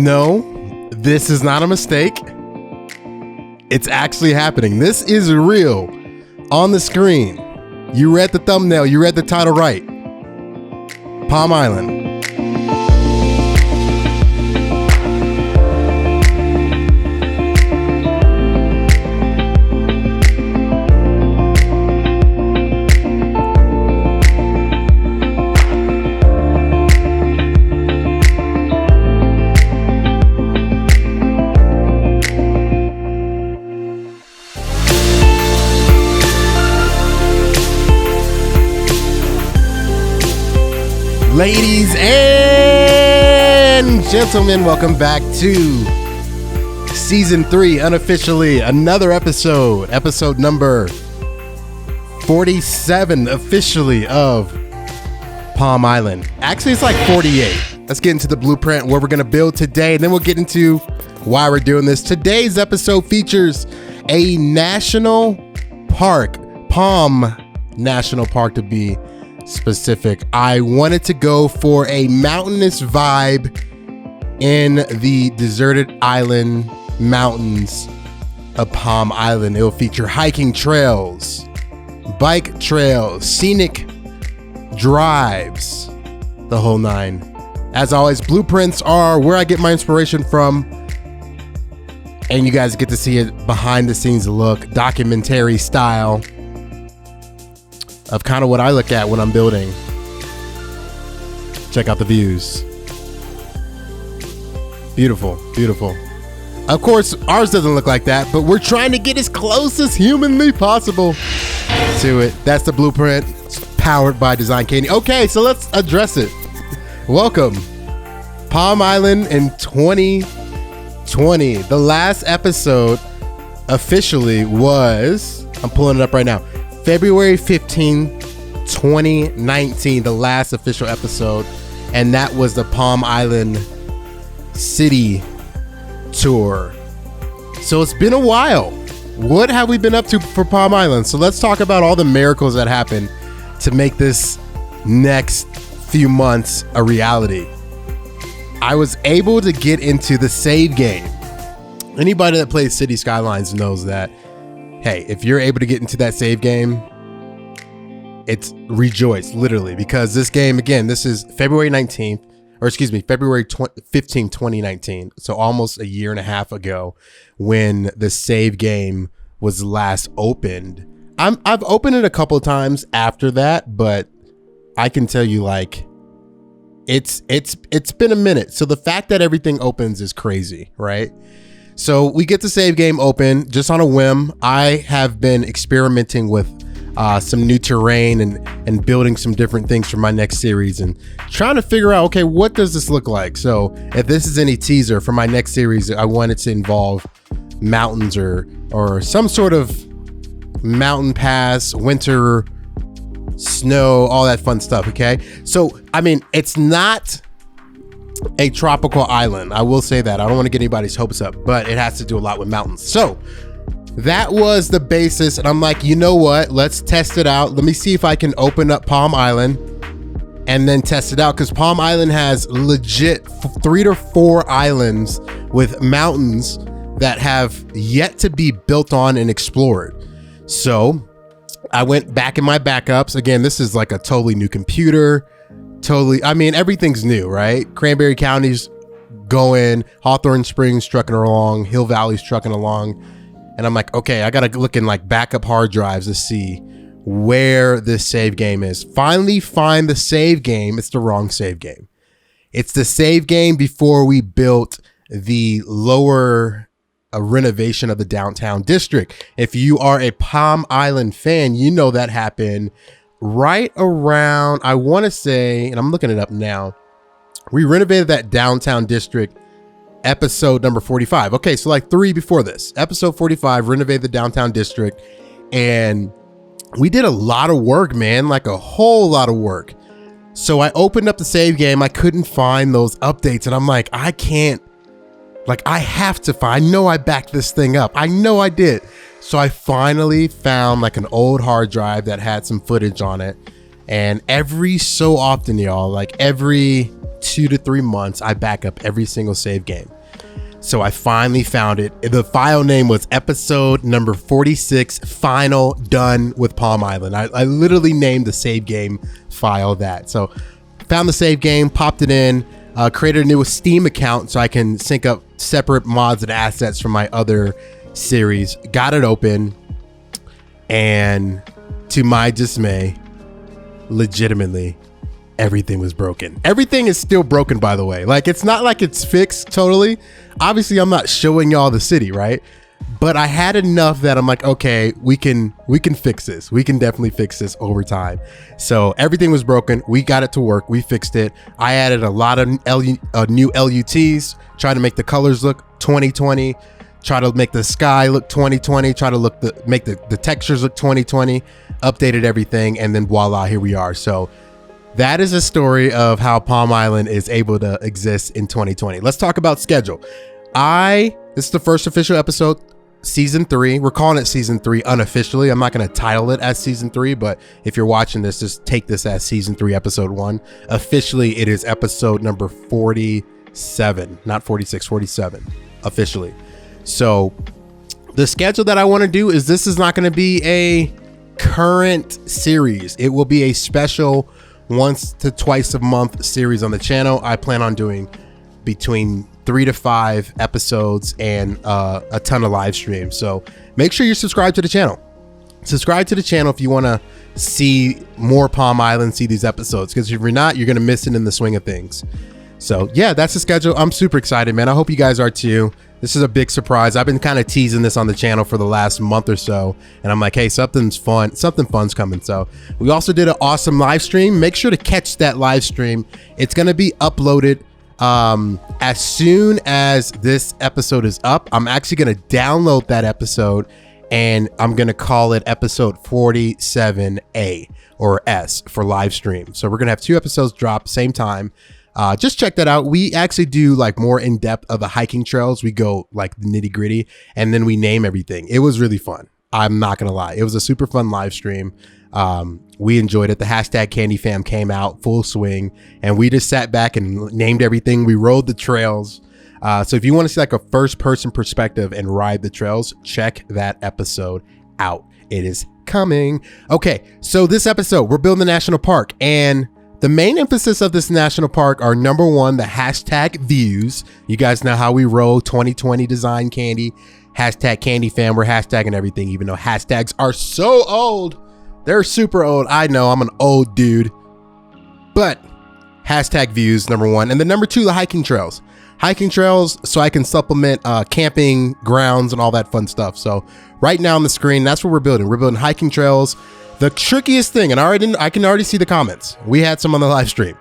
No, this is not a mistake. It's actually happening. This is real on the screen. You read the thumbnail. You read the title right. Palm Island. Ladies and gentlemen, welcome back to Season 3, unofficially, another episode number 47, officially, of Palm Island. Actually, it's like 48. Let's get into the blueprint, what we're going to build today, and then we'll get into why we're doing this. Today's episode features a national park, Palm National Park to be specific. I wanted to go for a mountainous vibe in the deserted island mountains of Palm Island. It will feature hiking trails, bike trails, scenic drives, the whole nine. As always, blueprints are where I get my inspiration from, and you guys get to see it behind the scenes look, documentary style of kind of what I look at when I'm building. Check out the views. Beautiful, beautiful. Of course, ours doesn't look like that, but we're trying to get as close as humanly possible to it. That's the blueprint. It's powered by Design Candy. Okay, so let's address it. Welcome. Palm Island in 2020. The last episode officially was, I'm pulling it up right now, February 15, 2019, the last official episode, and that was the Palm Island City Tour. So it's been a while. What have we been up to for Palm Island? So let's talk about all the miracles that happened to make this next few months a reality. I was able to get into the save game. Anybody that plays City Skylines knows that, hey, if you're able to get into that save game, it's rejoice, literally, because this game, again, this is February 15th, 2019. So almost a year and a half ago when the save game was last opened. I've opened it a couple of times after that, but I can tell you, like, it's been a minute. So the fact that everything opens is crazy, right? So we get the save game open just on a whim. I have been experimenting with some new terrain and building some different things for my next series and trying to figure out, okay, what does this look like? So if this is any teaser for my next series, I wanted to involve mountains or some sort of mountain pass, winter, snow, all that fun stuff, okay? So, I mean, it's not a tropical island. I will say that. I don't want to get anybody's hopes up, but it has to do a lot with mountains. So that was the basis. And I'm like, you know what? Let's test it out. Let me see if I can open up Palm Island and then test it out. Because Palm Island has legit 3 to 4 islands with mountains that have yet to be built on and explored. So I went back in my backups. Again, this is like a totally new computer. I mean, everything's new, right? Cranberry County's going, Hawthorne Springs trucking along, Hill Valley's trucking along. And I'm like, okay, I got to look in like backup hard drives to see where this save game is. Finally find the save game. It's the wrong save game. It's the save game before we built the lower renovation of the downtown district. If you are a Palm Island fan, you know that happened right around, I want to say, and I'm looking it up now, we renovated that downtown district episode number 45. Okay, so like 3 before this, episode 45, renovated the downtown district, and we did a lot of work, man, like a whole lot of work. So I opened up the save game. I couldn't find those updates, and I'm like, I can't, like, I have to find, I know I backed this thing up. I know I did. So I finally found like an old hard drive that had some footage on it. And every so often, y'all, like every 2 to 3 months, I back up every single save game. So I finally found it. The file name was episode number 46, final done with Palm Island. I literally named the save game file that. So found the save game, popped it in, created a new Steam account so I can sync up separate mods and assets from my other series. Got it open, and to my dismay, legitimately, everything was broken. Everything is still broken, by the way. Like, it's not like it's fixed totally. Obviously, I'm not showing y'all the city, right? But I had enough that I'm like, okay, we can fix this. We can definitely fix this over time. So everything was broken. We got it to work. We fixed it. I added a lot of new LUTs, trying to make the colors look 2020, try to make the sky look 2020, try to make the textures look 2020, updated everything, and then voila, here we are. So that is a story of how Palm Island is able to exist in 2020. Let's talk about schedule. This is the first official episode, season 3. We're calling it season 3 unofficially. I'm not going to title it as season 3, but if you're watching this, just take this as season 3, episode 1. Officially, it is episode number 47, not 46, 47, officially. So the schedule that I want to do is, this is not going to be a current series. It will be a special once to twice a month series on the channel. I plan on doing between 3 to 5 episodes and a ton of live streams. So make sure you're subscribed to the channel. Subscribe to the channel if you want to see more Palm Island, see these episodes, because if you're not, you're going to miss it in the swing of things. So yeah, that's the schedule. I'm super excited, man. I hope you guys are too. This is a big surprise. I've been kind of teasing this on the channel for the last month or so, and I'm like, hey, something fun's coming. So we also did an awesome live stream. Make sure to catch that live stream. It's going to be uploaded as soon as this episode is up. I'm actually going to download that episode, and I'm going to call it episode 47A or S for live stream. So we're going to have 2 episodes drop same time. Just check that out. We actually do like more in depth of the hiking trails. We go like the nitty gritty, and then we name everything. It was really fun. I'm not going to lie. It was a super fun live stream. We enjoyed it. The hashtag Candy Fam came out full swing, and we just sat back and named everything. We rode the trails. So if you want to see like a first person perspective and ride the trails, check that episode out. It is coming. Okay. So this episode, we're building the national park, and the main emphasis of this national park are, number 1, the hashtag views. You guys know how we roll 2020 design candy, hashtag Candy Fam. We're hashtagging everything, even though hashtags are so old. They're super old. I know, I'm an old dude, but hashtag views, number 1. And then number 2, the hiking trails. Hiking trails, so I can supplement camping grounds and all that fun stuff. So right now on the screen, that's what we're building. We're building hiking trails. The trickiest thing, and I can already see the comments. We had some on the live stream.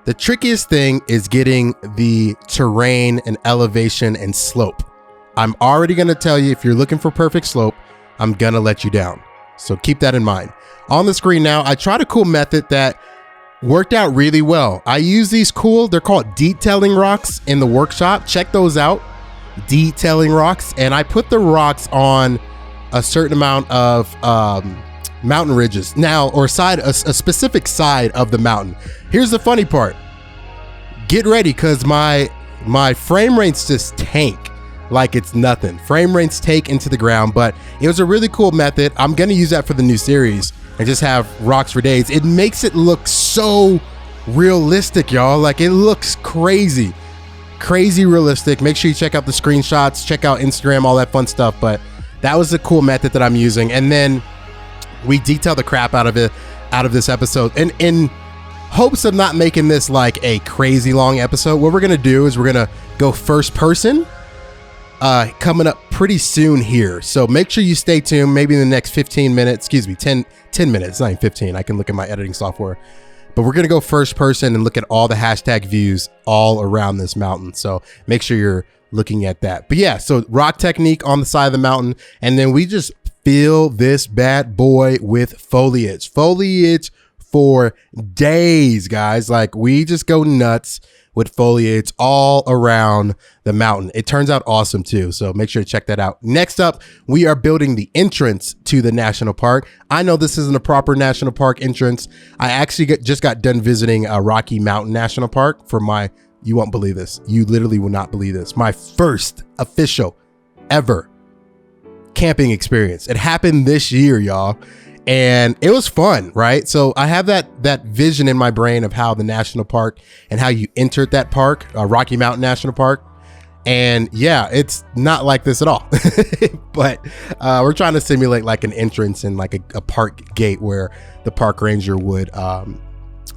The trickiest thing is getting the terrain and elevation and slope. I'm already going to tell you, if you're looking for perfect slope, I'm going to let you down. So keep that in mind. On the screen now, I tried a cool method that worked out really well. I use these they're called detailing rocks in the workshop. Check those out. Detailing rocks. And I put the rocks on a certain amount of mountain ridges now, or a specific side of the mountain. Here's the funny part. Get ready, because my frame rates just tank like it's nothing. Frame rates take into the ground, but it was a really cool method. I'm gonna use that for the new series and just have rocks for days. It makes it look so realistic, y'all. Like, it looks crazy realistic. Make sure you check out the screenshots, check out Instagram, all that fun stuff. But that was a cool method that I'm using. And then we detail the crap out of this episode. And in hopes of not making this like a crazy long episode, what we're going to do is we're going to go first person coming up pretty soon here. So make sure you stay tuned. Maybe in the next 15 minutes, 10 minutes, not even 15. I can look at my editing software. But we're going to go first person and look at all the hashtag views all around this mountain. So make sure you're looking at that. But yeah, so rock technique on the side of the mountain, and then we just fill this bad boy with foliage for days, guys. Like, we just go nuts with foliage all around the mountain. It turns out awesome too, so make sure to check that out. Next up, we are building the entrance to the national park. I know this isn't a proper national park entrance. I actually just got done visiting Rocky Mountain National Park for my You won't believe this. You literally will not believe this. My first official ever camping experience. It happened this year, y'all. And it was fun, right? So I have that vision in my brain of how the national park and how you entered that park, Rocky Mountain National Park. And yeah, it's not like this at all. But we're trying to simulate like an entrance and like a park gate where the park ranger would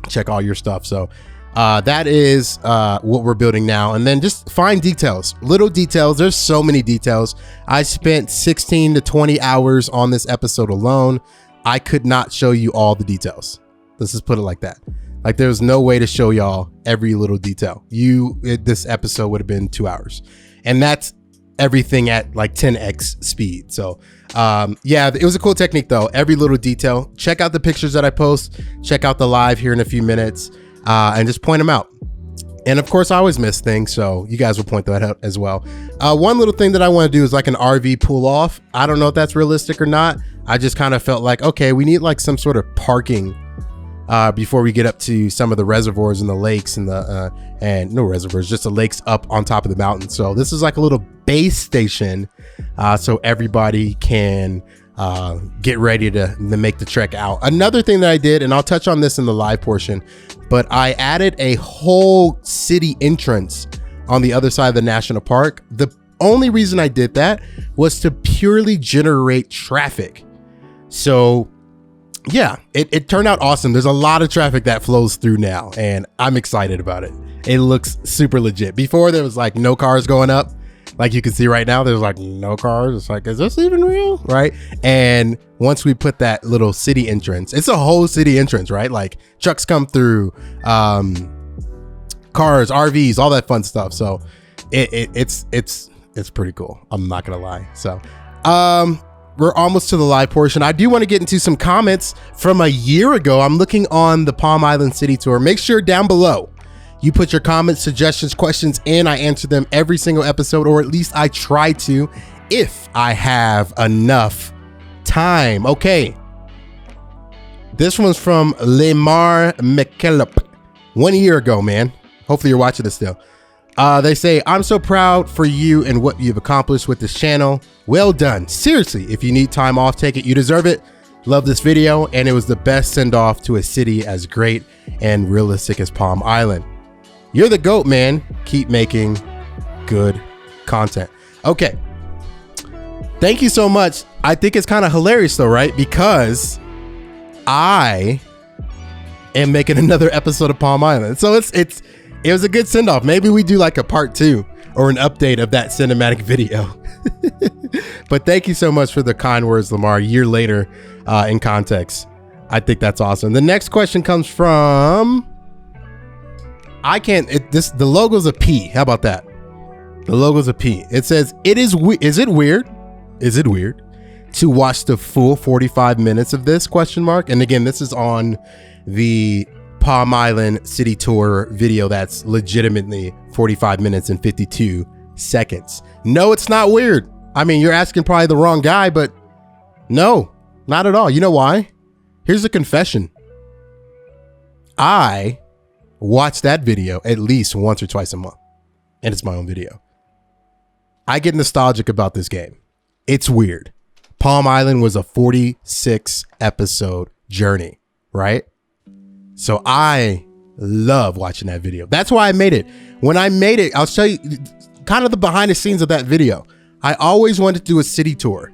check all your stuff. So that is what we're building now. And then just fine details, little details. There's so many details. I spent 16 to 20 hours on this episode alone. I could not show you all the details. Let's just put it like that. Like there's no way to show y'all every little detail. This episode would have been 2 hours, and that's everything at like 10x speed. So yeah, it was a cool technique though. Every little detail. Check out the pictures that I post. Check out the live here in a few minutes, and just point them out. And of course, I always miss things, so you guys will point that out as well. One little thing that I want to do is like an RV pull off. I don't know if that's realistic or not. I just kind of felt like, okay, we need like some sort of parking before we get up to some of the reservoirs and the lakes and and no reservoirs, just the lakes up on top of the mountain. So this is like a little base station, so everybody can get ready to make the trek out. Another thing that I did, and I'll touch on this in the live portion, but I added a whole city entrance on the other side of the national park. The only reason I did that was to purely generate traffic. So yeah, it turned out awesome. There's a lot of traffic that flows through now, and I'm excited about it. It looks super legit. Before there was like no cars going up. Like you can see right now, there's like no cars. It's like, is this even real? Right. And once we put that little city entrance, it's a whole city entrance, right? Like trucks come through, cars, RVs, all that fun stuff. So it's pretty cool. I'm not gonna lie. So we're almost to the live portion. I do want to get into some comments from a year ago. I'm looking on the Palm Island City Tour. Make sure down below you put your comments, suggestions, questions in. I answer them every single episode, or at least I try to if I have enough time. Okay. This one's from Lemar McKellop. 1 year ago, man. Hopefully you're watching this still. They say, I'm so proud for you and what you've accomplished with this channel. Well done. Seriously, if you need time off, take it. You deserve it. Love this video, and it was the best send-off to a city as great and realistic as Palm Island. You're the GOAT, man. Keep making good content. Okay. Thank you so much. I think it's kind of hilarious though, right? Because I am making another episode of Palm Island. So it was a good send-off. Maybe we do like a part 2 or an update of that cinematic video. But thank you so much for the kind words, Lamar. A year later, in context. I think that's awesome. The next question comes from... the logo's a P. How about that? The logo's a P. It says, is it weird to watch the full 45 minutes of this ? And again, this is on the Palm Island City Tour video that's legitimately 45 minutes and 52 seconds. No, it's not weird. I mean, you're asking probably the wrong guy, but no, not at all. You know why? Here's a confession. I watch that video at least once or twice a month, and it's my own video. I get nostalgic about this game. It's weird. Palm Island was a 46 episode journey, right? So I love watching that video. That's why I made it. When I made it, I'll show you kind of the behind the scenes of that video. I always wanted to do a city tour,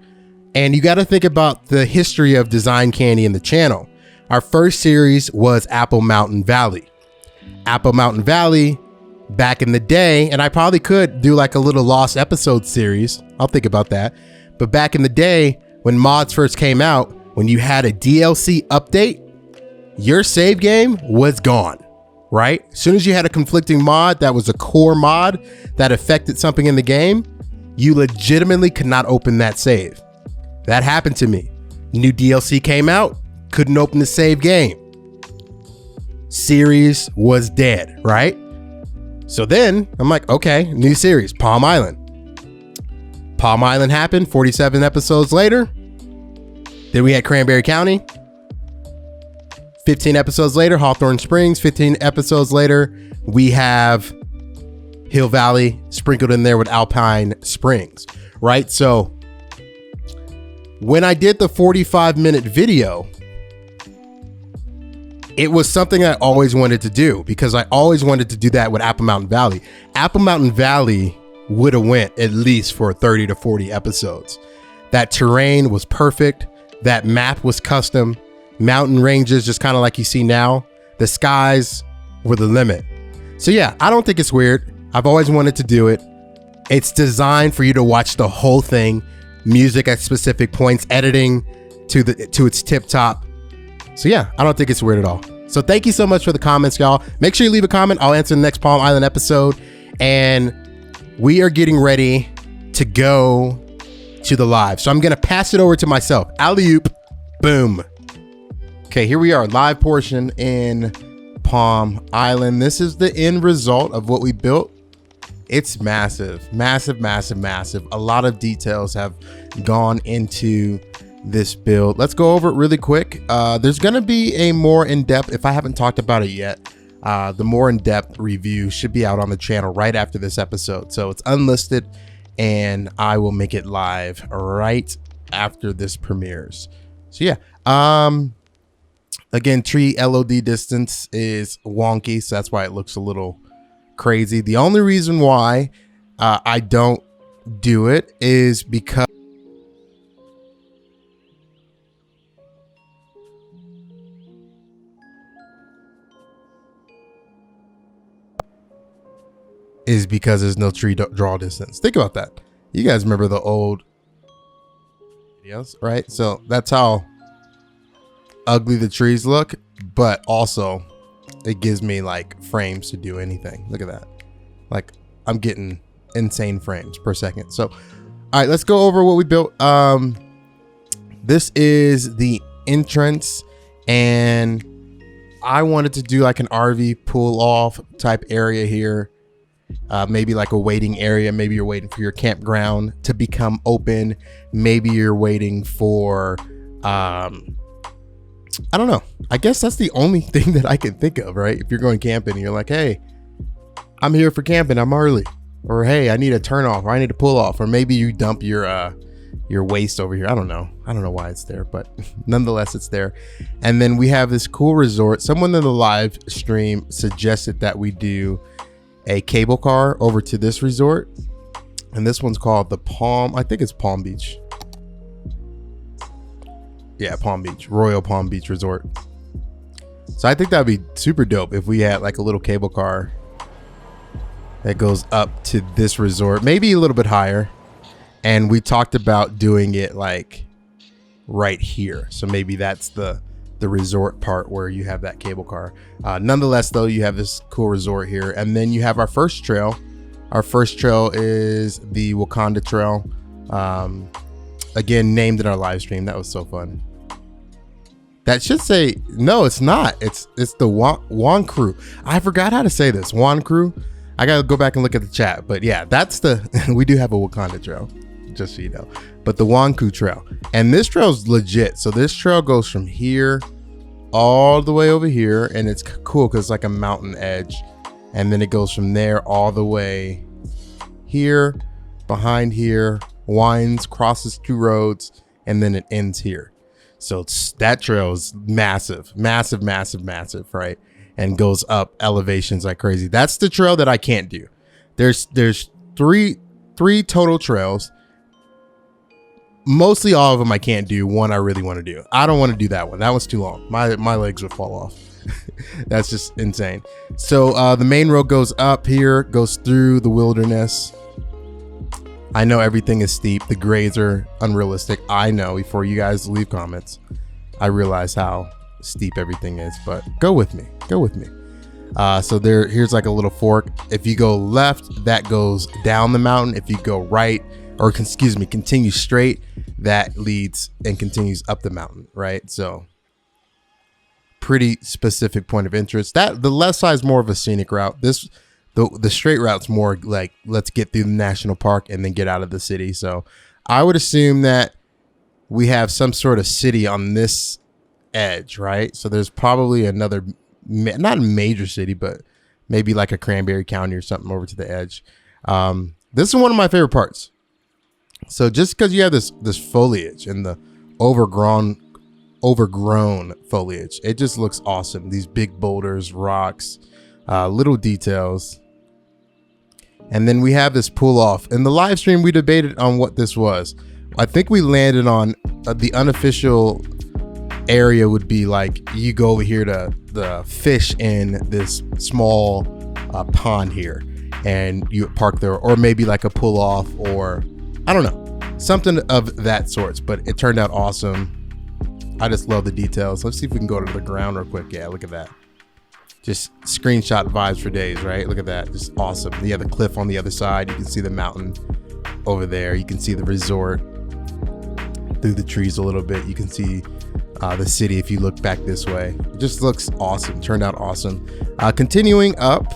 and you got to think about the history of Design Candy in the channel. Our first series was Apple Mountain Valley. Apple Mountain Valley back in the day, and I probably could do like a little lost episode series. I'll think about that. But back in the day when mods first came out, when you had a DLC update, your save game was gone, right? As soon as you had a conflicting mod that was a core mod that affected something in the game, you legitimately could not open that save. That happened to me. New DLC came out, couldn't open the save game. Series was dead, right? So then I'm like, okay, new series, Palm Island. Palm Island happened 47 episodes later. Then we had Cranberry County. 15 episodes later, Hawthorne Springs. 15 episodes later, we have Hill Valley sprinkled in there with Alpine Springs, right? So when I did the 45-minute video, it was something I always wanted to do because I always wanted to do that with Apple Mountain Valley. Apple Mountain Valley would have went at least for 30 to 40 episodes. That terrain was perfect. That map was custom. Mountain ranges, just kind of like you see now. The skies were the limit. So yeah, I don't think it's weird. I've always wanted to do it. It's designed for you to watch the whole thing. Music at specific points, editing to its tip top. So yeah, I don't think it's weird at all. So thank you so much for the comments, y'all. Make sure you leave a comment. I'll answer the next Palm Island episode. And we are getting ready to go to the live. So I'm going to pass it over to myself. Alley-oop. Boom. Okay, here we are. Live portion in Palm Island. This is the end result of what we built. It's massive, massive, massive, massive. A lot of details have gone into this build. Let's go over it really quick. There's going to be a more in-depth, if I haven't talked about it yet, the more in-depth review should be out on the channel right after this episode. So it's unlisted and I will make it live right after this premieres. So yeah, again, tree LOD distance is wonky, so that's why it looks a little crazy. The only reason why I don't do it is because there's no tree draw distance. Think about that. You guys remember the old videos, right? So that's how ugly the trees look, but also it gives me like frames to do anything. Look at that. Like I'm getting insane frames per second. So, all right, let's go over what we built. This is the entrance, and I wanted to do like an RV pull off type area here. Maybe like a waiting area. Maybe you're waiting for your campground to become open. Maybe you're waiting for, I don't know. I guess that's the only thing that I can think of, right? If you're going camping and you're like, hey, I'm here for camping, I'm early. Or hey, I need a turn off, or I need to pull off. Or maybe you dump your waste over here. I don't know why it's there, but nonetheless, it's there. And then we have this cool resort. Someone in the live stream suggested that we do a cable car over to this resort, and this one's called the Palm, I think it's Palm Beach. Yeah, Palm Beach, Royal Palm Beach Resort. So I think that'd be super dope if we had like a little cable car that goes up to this resort, maybe a little bit higher. And we talked about doing it like right here. So maybe that's the resort part where you have that cable car. Nonetheless, though, you have this cool resort here. And then you have our first trail. Our first trail is the Wakanda Trail. Again, named in our live stream. That was so fun. That should say, no, it's not. It's the Wan Crew. I forgot how to say this. Wan Crew. I got to go back and look at the chat. But yeah, that's we do have a Wakanda Trail, just so you know. But the Wanku Trail, and this trail is legit. So this trail goes from here all the way over here, and it's cool because it's like a mountain edge, and then it goes from there all the way here, behind here, winds, crosses two roads, and then it ends here. So that trail is massive, massive, massive, massive, right? And goes up elevations like crazy. That's the trail that I can't do. There's three total trails. Mostly all of them I can't do. One I really want to do. I don't want to do that one. That one's too long. My legs would fall off. That's just insane. So the main road goes up here, goes through the wilderness. I know everything is steep. The grades are unrealistic. I know, before you guys leave comments, I realize how steep everything is, but go with me. Go with me. So here's like a little fork. If you go left, that goes down the mountain. If you go right, or excuse me, continue straight, that leads and continues up the mountain, right? So pretty specific point of interest. That the left side is more of a scenic route. The straight route's more like, let's get through the national park and then get out of the city. So I would assume that we have some sort of city on this edge, right? So there's probably another, not a major city, but maybe like a Cranberry County or something over to the edge. This is one of my favorite parts. So just because you have this foliage and the overgrown foliage, it just looks awesome. These big boulders, rocks, little details. And then we have this pull off. In the live stream, we debated on what this was. I think we landed on the unofficial area would be like you go over here to the fish in this small pond here, and you park there, or maybe like a pull off, or I don't know, something of that sorts. But it turned out awesome. I just love the details. Let's see if we can go to the ground real quick. Yeah, look at that. Just screenshot vibes for days, right? Look at that. Just awesome. You have the cliff on the other side. You can see the mountain over there. You can see the resort through the trees a little bit. You can see the city if you look back this way. It just looks awesome. Turned out awesome. Continuing up.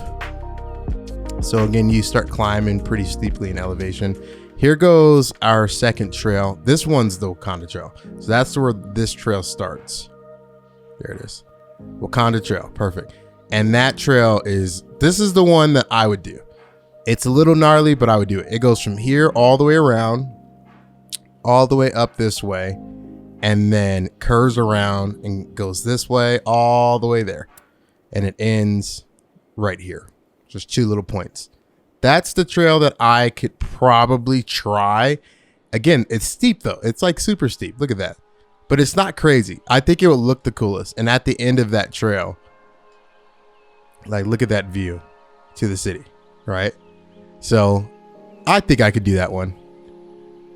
So again, you start climbing pretty steeply in elevation. Here goes our second trail. This one's the Wakanda Trail. So that's where this trail starts. There it is. Wakanda Trail. Perfect. And that trail this is the one that I would do. It's a little gnarly, but I would do it. It goes from here all the way around, all the way up this way, and then curves around and goes this way all the way there. And it ends right here. Just 2 little points. That's the trail that I could probably try. Again, it's steep though. It's like super steep. Look at that. But it's not crazy. I think it will look the coolest. And at the end of that trail, like look at that view to the city, right? So I think I could do that one.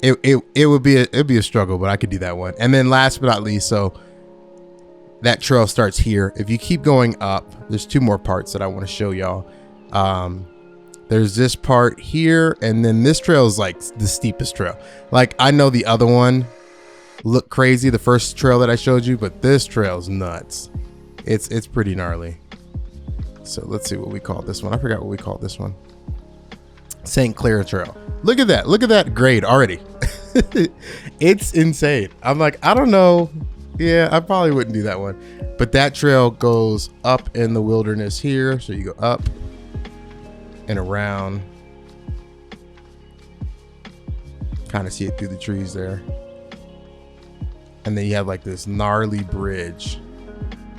It would be a struggle, but I could do that one. And then last but not least, so that trail starts here. If you keep going up, there's 2 more parts that I want to show y'all. There's this part here, and then this trail is like the steepest trail. Like I know the other one looked crazy, the first trail that I showed you, but this trail is nuts. It's pretty gnarly. So let's see what we call this one. I forgot what we called this one. St. Clair Trail. Look at that. Look at that grade already. It's insane. I'm like, I don't know. Yeah, I probably wouldn't do that one. But that trail goes up in the wilderness here. So you go up and around. Kind of see it through the trees there. And then you have like this gnarly bridge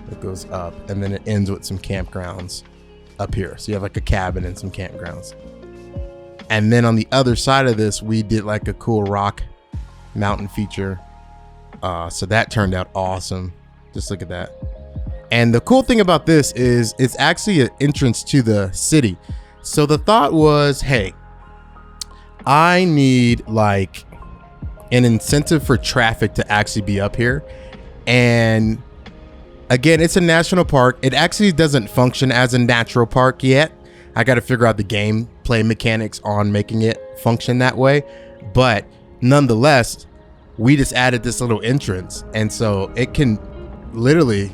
that goes up, and then it ends with some campgrounds up here. So you have like a cabin and some campgrounds. And then on the other side of this, we did like a cool rock mountain feature. So that turned out awesome. Just look at that. And the cool thing about this is it's actually an entrance to the city. So the thought was, hey, I need like an incentive for traffic to actually be up here. And again, it's a national park. It actually doesn't function as a natural park yet. I got to figure out the gameplay mechanics on making it function that way. But nonetheless, we just added this little entrance. And so it can literally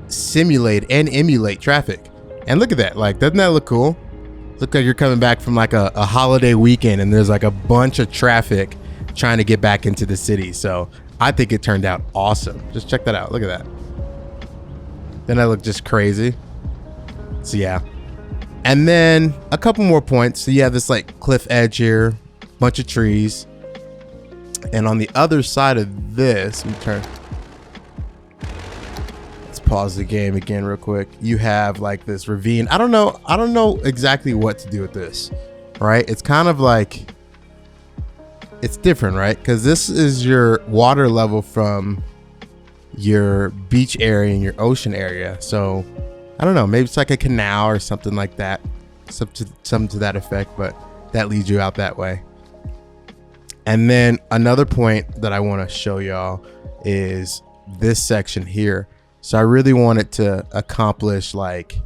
simulate and emulate traffic. And look at that. Like, doesn't that look cool? Look like you're coming back from like a holiday weekend and there's like a bunch of traffic trying to get back into the city. So I think it turned out awesome. Just check that out. Look at that. Then I look just crazy. So yeah. And then a couple more points. So you have this like cliff edge here, bunch of trees. And on the other side of this, let me turn. Let's pause the game again real quick. You have like this ravine. I don't know exactly what to do with this, right? It's kind of like, it's different, right? Because this is your water level from your beach area and your ocean area. So I don't know, maybe it's like a canal or something like that, something to that effect, but that leads you out that way. And then another point that I want to show y'all is this section here. So I really wanted to accomplish like,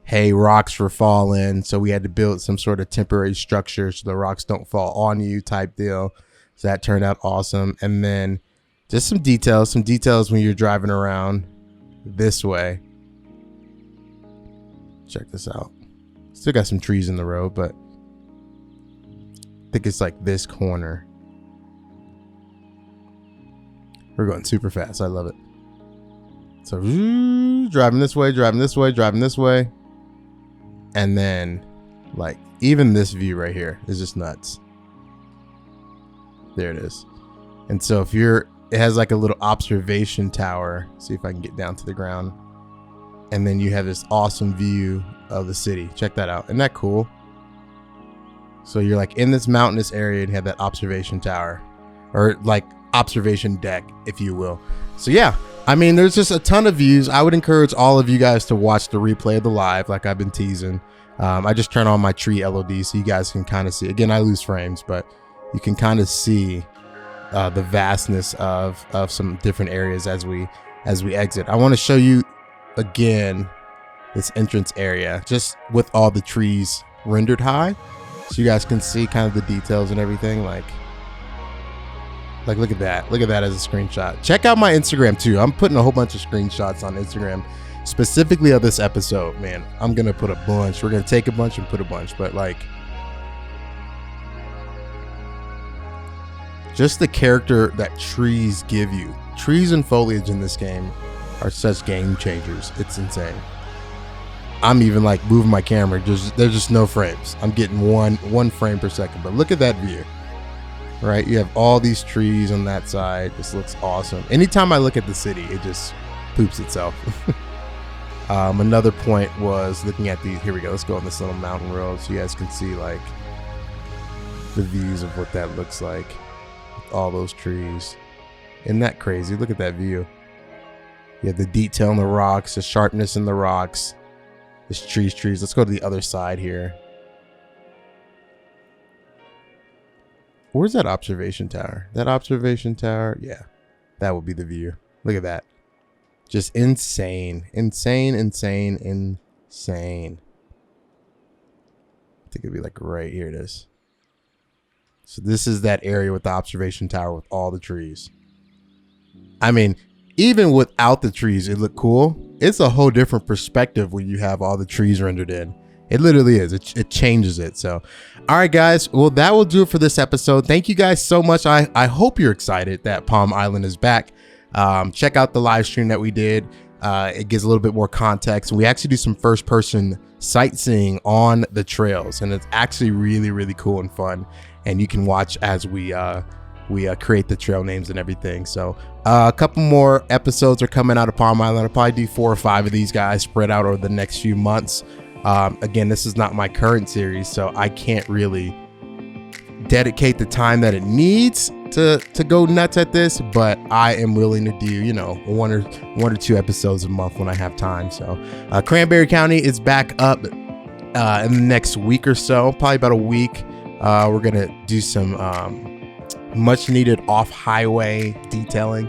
hey, rocks were falling, so we had to build some sort of temporary structure so the rocks don't fall on you type deal. So that turned out awesome. And then just some details when you're driving around this way. Check this out. Still got some trees in the road, but I think it's like this corner. We're going super fast. I love it. So driving this way, driving this way, driving this way. And then like even this view right here is just nuts. There it is. And so if you're, it has like a little observation tower. See if I can get down to the ground. And then you have this awesome view of the city. Check that out. Isn't that cool? So you're like in this mountainous area and have that observation tower, or like observation deck, if you will. So yeah, I mean, there's just a ton of views. I would encourage all of you guys to watch the replay of the live, like I've been teasing. I just turn on my tree LOD so you guys can kind of see. Again, I lose frames, but you can kind of see the vastness of some different areas as we exit. I want to show you again this entrance area, just with all the trees rendered high, so you guys can see kind of the details and everything. Like look at that. Look at that as a screenshot. Check out my Instagram too. I'm putting a whole bunch of screenshots on Instagram, specifically of this episode, man. I'm gonna put a bunch. We're gonna take a bunch and put a bunch, but like just the character that trees give you. Trees and foliage in this game are such game changers. It's insane. I'm even like moving my camera. There's just no frames. I'm getting one frame per second. But look at that view, right? You have all these trees on that side. This looks awesome. Anytime I look at the city, it just poops itself. Another point was looking at these. Here we go. Let's go on this little mountain road so you guys can see like the views of what that looks like. All those trees. Isn't that crazy? Look at that view. You have the detail in the rocks, the sharpness in the rocks. This trees. Let's go to the other side here. Where's that observation tower? That observation tower? Yeah, that would be the view. Look at that. Just insane. Insane. I think it'd be like right here. It is. So this is that area with the observation tower with all the trees. I mean, even without the trees, it looked cool. It's a whole different perspective when you have all the trees rendered in. It literally is. It changes it. So, all right, guys. Well, that will do it for this episode. Thank you guys so much. I hope you're excited that Palm Island is back. Check out the live stream that we did. It gives a little bit more context. We actually do some first-person sightseeing on the trails, and it's actually really, really cool and fun. And you can watch as we create the trail names and everything. So a couple more episodes are coming out of Palm Island. I'll probably do 4 or 5 of these guys spread out over the next few months. Again, this is not my current series, so I can't really dedicate the time that it needs to go nuts at this, but I am willing to do, you know, one or two episodes a month when I have time. So Cranberry County is back up in the next week or so, probably about a week. We're gonna do some much needed off-highway detailing,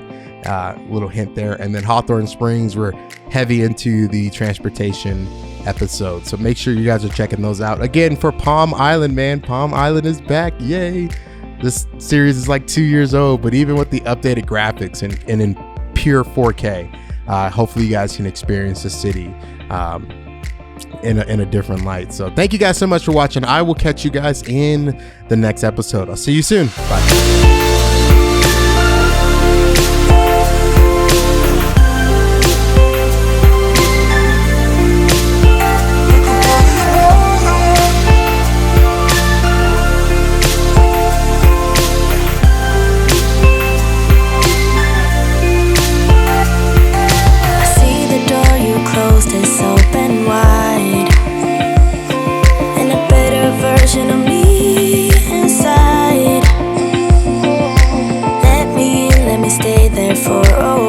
little hint there. And then Hawthorne Springs, we're heavy into the transportation episode, so make sure you guys are checking those out. Again, for Palm Island, man, Palm Island is back. Yay. This series is like 2 years old, but even with the updated graphics and in pure 4K, hopefully you guys can experience the city in a different light. So thank you guys so much for watching. I will catch you guys in the next episode. I'll see you soon. Bye. For